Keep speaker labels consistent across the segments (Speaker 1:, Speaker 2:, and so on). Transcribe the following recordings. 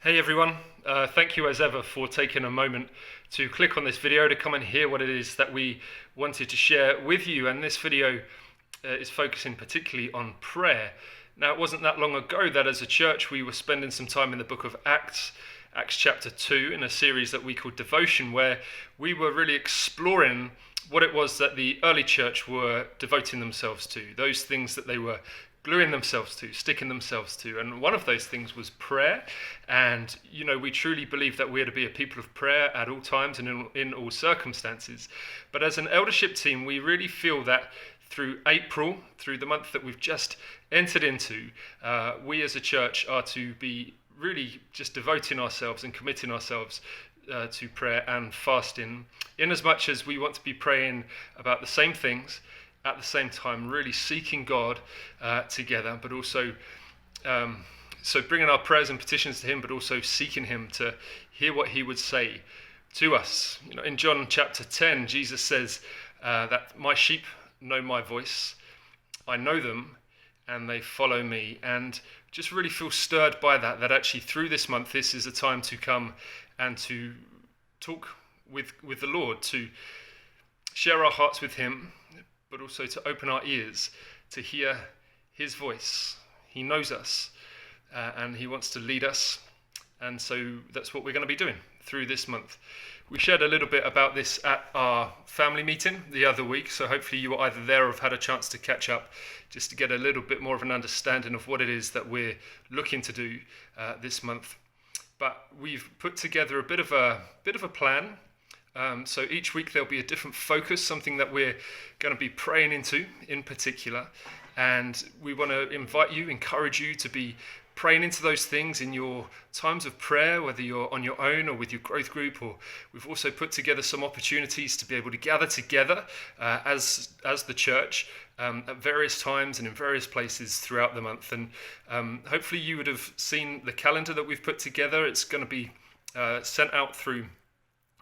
Speaker 1: Hey everyone, thank you as ever for taking a moment to click on this video to come and hear what it is that we wanted to share with you. And this video is focusing particularly on prayer. Now, it wasn't that long ago that as a church we were spending some time in the book of Acts chapter 2, in a series that we called Devotion, where we were really exploring what it was that the early church were devoting themselves to, those things that they were gluing themselves to, sticking themselves to. And one of those things was prayer. And, we truly believe that we're to be a people of prayer at all times and in all circumstances. But as an eldership team, we really feel that through April, through the month that we've just entered into, we as a church are to be really just devoting ourselves and committing ourselves to prayer and fasting, in as much as we want to be praying about the same things at the same time, really seeking God together, but also so bringing our prayers and petitions to him, but also seeking him to hear what he would say to us. In John chapter 10, Jesus says that my sheep know my voice, I know them, and they follow me. And just really feel stirred by that actually through this month, this is a time to come and to talk with the Lord, to share our hearts with him, but also to open our ears to hear his voice. He knows us and he wants to lead us. And so that's what we're going to be doing through this month. We shared a little bit about this at our family meeting the other week, so hopefully you were either there or have had a chance to catch up just to get a little bit more of an understanding of what it is that we're looking to do this month. But we've put together a bit of a plan. So each week there'll be a different focus, something that we're going to be praying into in particular. And we want to encourage you to be praying into those things in your times of prayer, whether you're on your own or with your growth group. Or we've also put together some opportunities to be able to gather together as the church at various times and in various places throughout the month. And hopefully you would have seen the calendar that we've put together. It's going to be sent out through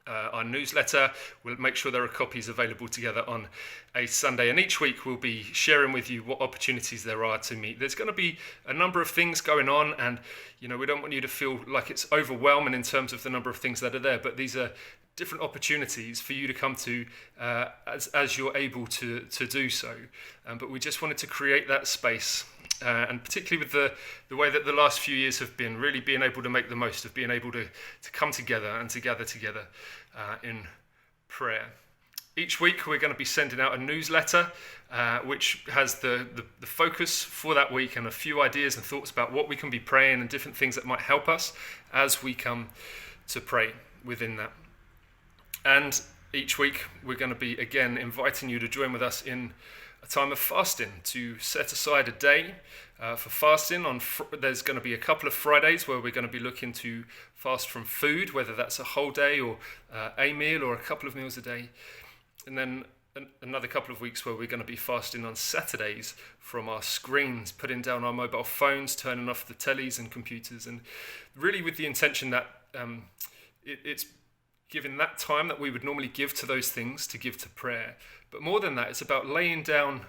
Speaker 1: our newsletter. We'll make sure there are copies available together on a Sunday, and each week we'll be sharing with you what opportunities there are to meet. There's going to be a number of things going on, and we don't want you to feel like it's overwhelming in terms of the number of things that are there, but these are different opportunities for you to come to as you're able to do so. But we just wanted to create that space. And particularly with the way that the last few years have been, really being able to make the most of being able to come together and to gather together in prayer. Each week we're going to be sending out a newsletter which has the focus for that week and a few ideas and thoughts about what we can be praying and different things that might help us as we come to pray within that. And each week we're going to be again inviting you to join with us in a time of fasting, to set aside a day for fasting. There's going to be a couple of Fridays where we're going to be looking to fast from food, whether that's a whole day or a meal or a couple of meals a day. And then another couple of weeks where we're going to be fasting on Saturdays from our screens, putting down our mobile phones, turning off the tellies and computers, and really with the intention that it's giving that time that we would normally give to those things to give to prayer. But more than that, it's about laying down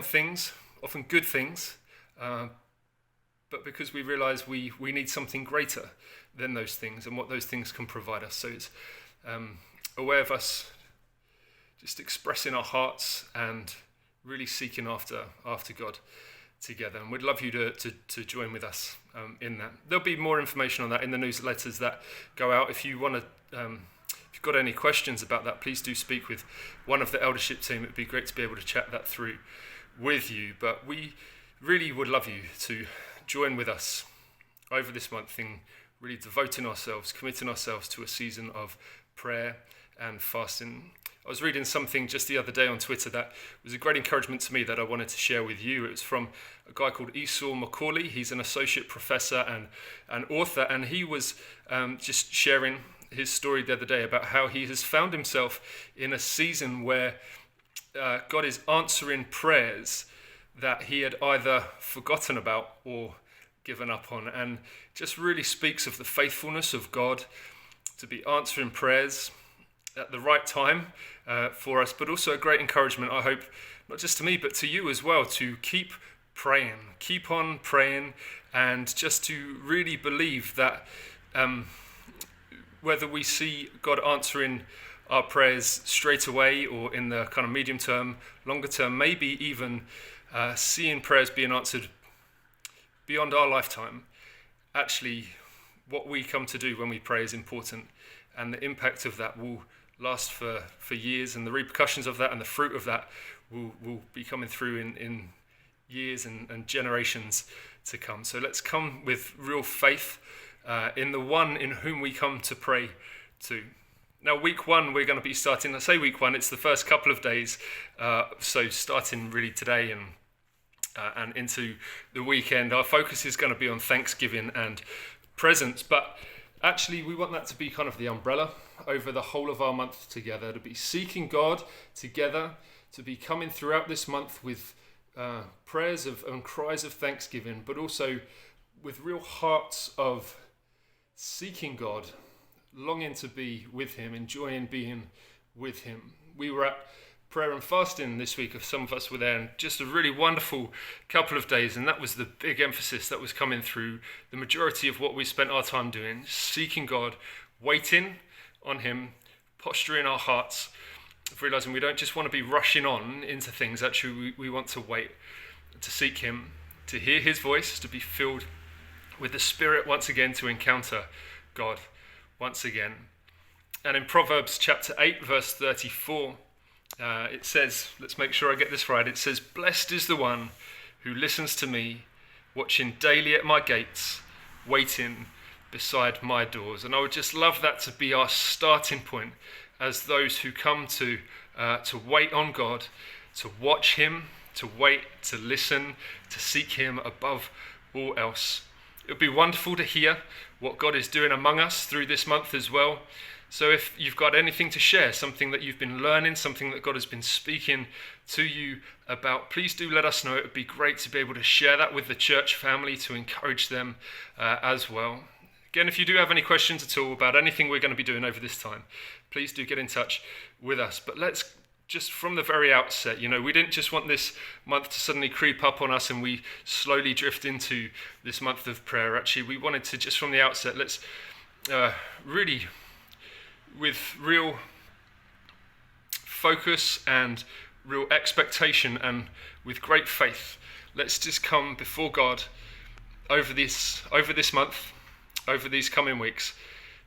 Speaker 1: things, often good things, but because we realize we need something greater than those things and what those things can provide us. So it's a way of us just expressing our hearts and really seeking after God together. And we'd love you to join with us in that. There'll be more information on that in the newsletters that go out. If you want to, if you've got any questions about that, please do speak with one of the eldership team. It'd be great to be able to chat that through with you. But we really would love you to join with us over this month in really devoting ourselves, committing ourselves to a season of prayer and fasting. I was reading something just the other day on Twitter that was a great encouragement to me that I wanted to share with you. It was from a guy called Esau Macaulay. He's an associate professor and an author, and he was just sharing his story the other day about how he has found himself in a season where God is answering prayers that he had either forgotten about or given up on, and just really speaks of the faithfulness of God to be answering prayers at the right time for us, but also a great encouragement, I hope, not just to me, but to you as well, to keep praying, keep on praying, and just to really believe that whether we see God answering our prayers straight away or in the kind of medium term, longer term, maybe even seeing prayers being answered beyond our lifetime, actually what we come to do when we pray is important, and the impact of that will last for years, and the repercussions of that and the fruit of that will be coming through in years and generations to come. So let's come with real faith in the one in whom we come to pray to. Now, week one, we're going to be starting, I say week one, it's the first couple of days, so starting really today and into the weekend, our focus is going to be on Thanksgiving and presents, but actually we want that to be kind of the umbrella over the whole of our month together, to be seeking God together, to be coming throughout this month with prayers and cries of thanksgiving, but also with real hearts of seeking God, longing to be with him, enjoying being with him. We were at prayer and fasting this week, some of us were there, and just a really wonderful couple of days, and that was the big emphasis that was coming through the majority of what we spent our time doing, seeking God, waiting on him, posturing our hearts, realizing we don't just want to be rushing on into things. Actually, we want to wait, to seek him, to hear his voice, to be filled with the Spirit once again, to encounter God once again. And in Proverbs chapter 8, verse 34, it says, let's make sure I get this right, it says, "Blessed is the one who listens to me, watching daily at my gates, waiting beside my doors." And I would just love that to be our starting point as those who come to wait on God, to watch him, to wait, to listen, to seek him above all else. It would be wonderful to hear what God is doing among us through this month as well. So if you've got anything to share, something that you've been learning, something that God has been speaking to you about, please do let us know. It would be great to be able to share that with the church family, to encourage them as well. Again, if you do have any questions at all about anything we're going to be doing over this time, please do get in touch with us. But let's just from the very outset, we didn't just want this month to suddenly creep up on us and we slowly drift into this month of prayer. Actually, we wanted to just from the outset, let's really, with real focus and real expectation and with great faith, let's just come before God over this month, over these coming weeks,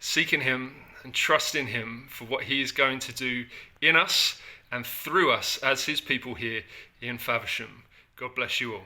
Speaker 1: seeking him and trusting him for what he is going to do in us and through us as his people here in Faversham. God bless you all.